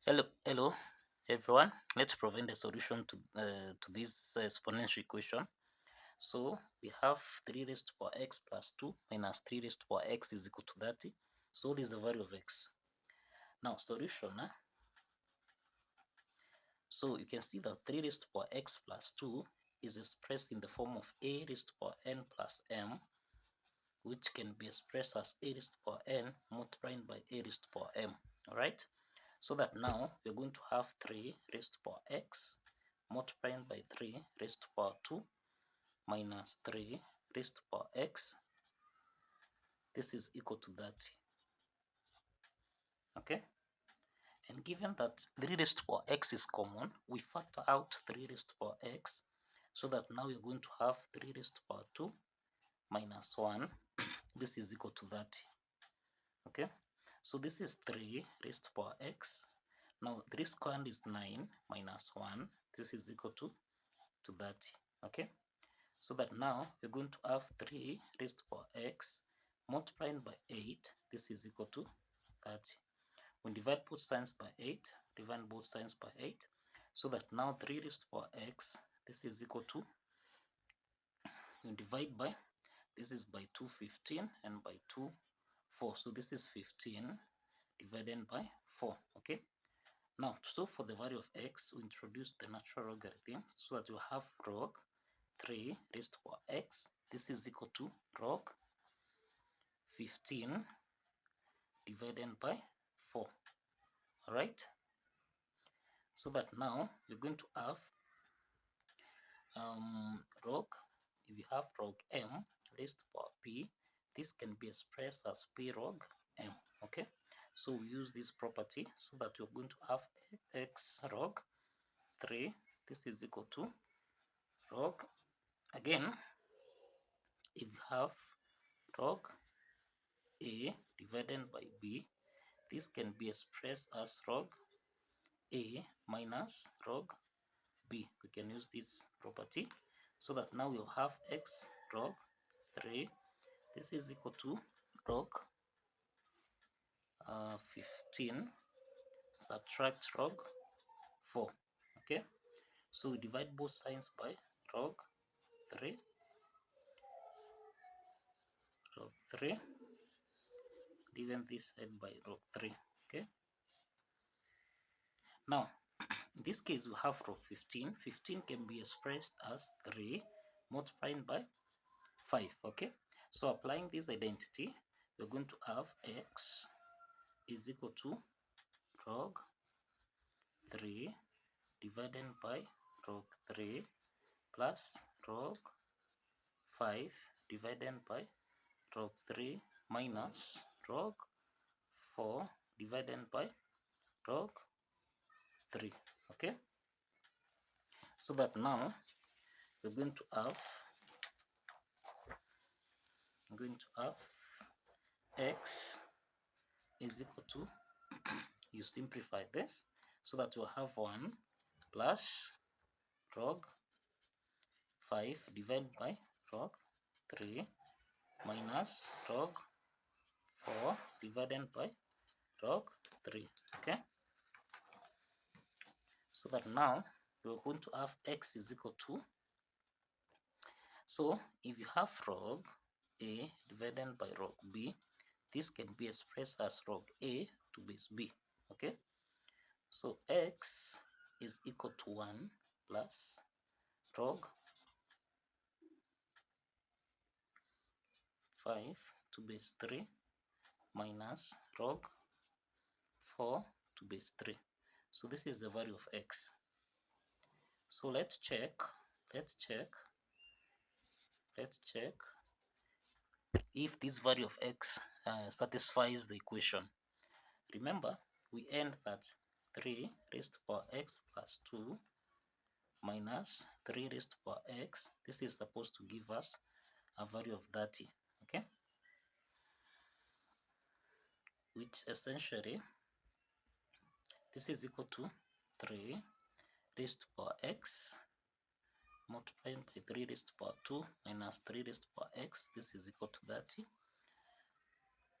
Hello, everyone. Let's provide a solution to this exponential equation. So we have 3 raised to power x plus 2 minus 3 raised to power x is equal to 30. So this is the value of x. Now solution. So you can see that 3 raised to power x plus 2 is expressed in the form of a raised to power n plus m, which can be expressed as a raised to power n multiplied by a raised to power m. Alright? So that now we're going to have 3 raised to power x multiplied by 3 raised to power 2 minus 3 raised to power x. This is equal to 30. Okay? And given that 3 raised to power x is common, we factor out 3 raised to power x, so that now we're going to have 3 raised to power 2 minus 1. This is equal to 30. Okay? So this is 3 raised to power x. Now 3 squared is 9 minus 1. This is equal to 30. Okay? So that now we're going to have 3 raised to power x multiplied by 8. This is equal to 30. We divide both signs by 8, divide both signs by 8, so that now 3 raised to power x, this is equal to, we divide by, this is by 2, 15, and by 2, 4. So this is 15 divided by 4. Okay. Now, so for the value of x, we introduce the natural logarithm, so that you have log 3 raised to power x. This is equal to log 15 divided by 4. Alright? So that now we're going to have log, if you have log m raised to power p, this can be expressed as p log m. Okay? So we use this property so that we're going to have x log 3. This is equal to log, again, if you have log a divided by b, this can be expressed as log a minus log b. We can use this property so that now we'll have x log 3. This is equal to log 15 subtract log 4. Okay, so we divide both signs by log 3, even this side by log 3. Okay, now in this case we have log 15. 15 can be expressed as 3 multiplied by 5. Okay, so applying this identity, we're going to have x is equal to log 3 divided by log 3 plus log 5 divided by log 3 minus log 4 divided by log 3. Okay, so that now we're going to have x is equal to, you simplify this so that we'll have 1 plus log 5 divided by log 3 minus log 4 divided by log 3. Okay, so that now we're going to have x is equal to, so if you have log a divided by log b, this can be expressed as log a to base b. Okay, so x is equal to 1 plus log 5 to base 3 minus log 4 to base 3. So this is the value of x. So let's check if this value of x satisfies the equation. Remember, we end that 3 raised to power x plus 2 minus 3 raised to power x. This is supposed to give us a value of 30. Okay, which essentially this is equal to 3 raised to power x multiplied by 3 raised to power 2 minus 3 raised to power x. This is equal to 30.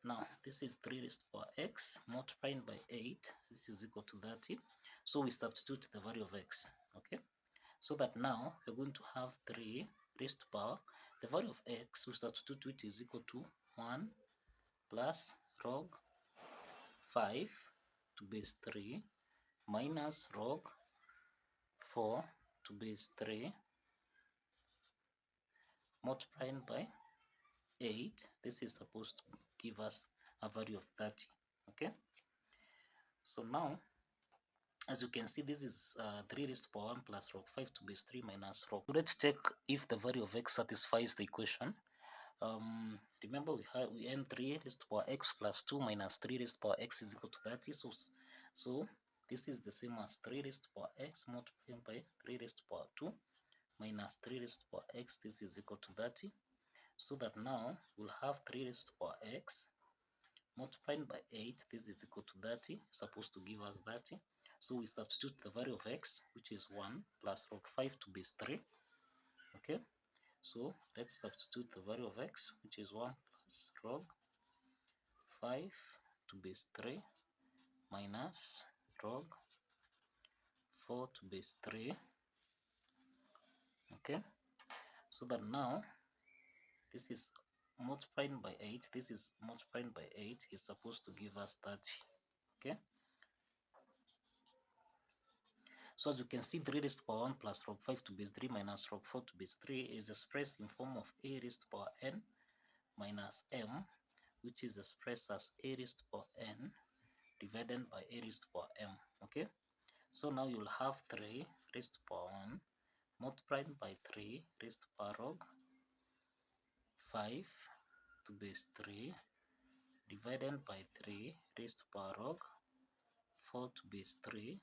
Now this is 3 raised to power x multiplied by 8. This is equal to 30. So we substitute the value of x. Okay, so that now we're going to have 3 raised to power the value of x. We substitute it is equal to 1 plus log 5 to base 3 minus log 4 to base 3 multiplied by 8. This is supposed to give us a value of 30. Okay, so now as you can see, this is 3 raised to power 1 plus log 5 to base 3 minus log. Let's check if the value of x satisfies the equation. Remember we end 3 raised to power x plus 2 minus 3 raised to power x is equal to 30. So this is the same as 3 raised to power x multiplied by 3 raised to power 2 minus 3 raised to power x. This is equal to 30. So that now we'll have 3 raised to power x multiplied by 8. This is equal to 30. It's supposed to give us 30. So we substitute the value of x, which is 1 plus log 5 to base 3. Okay, so let's substitute the value of x, which is 1 plus log 5 to base 3 minus log 4 to base 3. Okay, so that now this is multiplied by 8. This is multiplied by 8 is supposed to give us 30. Okay, so as you can see, 3 raised to power 1 plus log 5 to base 3 minus log 4 to base 3 is expressed in form of a raised to power n minus m, which is expressed as a raised to power n divided by a raised to power m. Okay, so now you'll have 3 raised to power 1 multiplied by 3 raised to power log 5 to base 3 divided by 3 raised to power log 4 to base 3.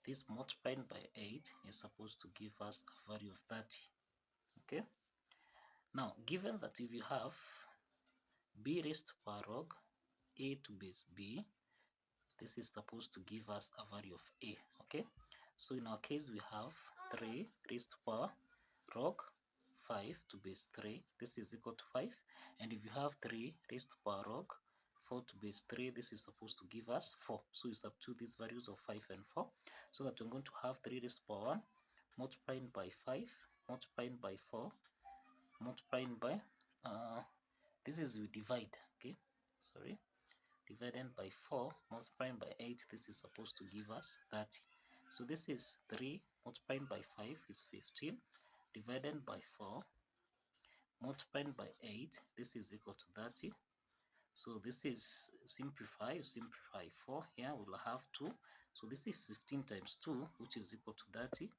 This multiplied by 8 is supposed to give us a value of 30. Okay, now given that if you have b raised to power log a to base b, this is supposed to give us a value of a. Okay, so in our case we have 3 raised to power log 5 to base 3. This is equal to 5. And if you have 3 raised to power log 4 to base 3, this is supposed to give us 4. So you substitute these values of 5 and 4, so that we're going to have 3 raised to power 1 multiplied by 5 multiplied by 4 multiplied by this is we divide. Okay, sorry, divided by 4 multiplied by 8. This is supposed to give us 30. So this is 3 multiplied by 5 is 15 divided by 4 multiplied by 8. This is equal to 30. So this is simplify 4. Here we'll have 2. So this is 15 times 2, which is equal to 30.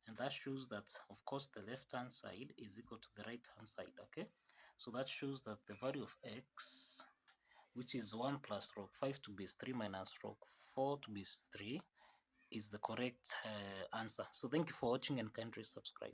And that shows that, of course, the left hand side is equal to the right hand side. Okay, so that shows that the value of x, which is 1 plus log 5 to base 3 minus log 4 to base 3, is the correct answer. So thank you for watching and kindly subscribe.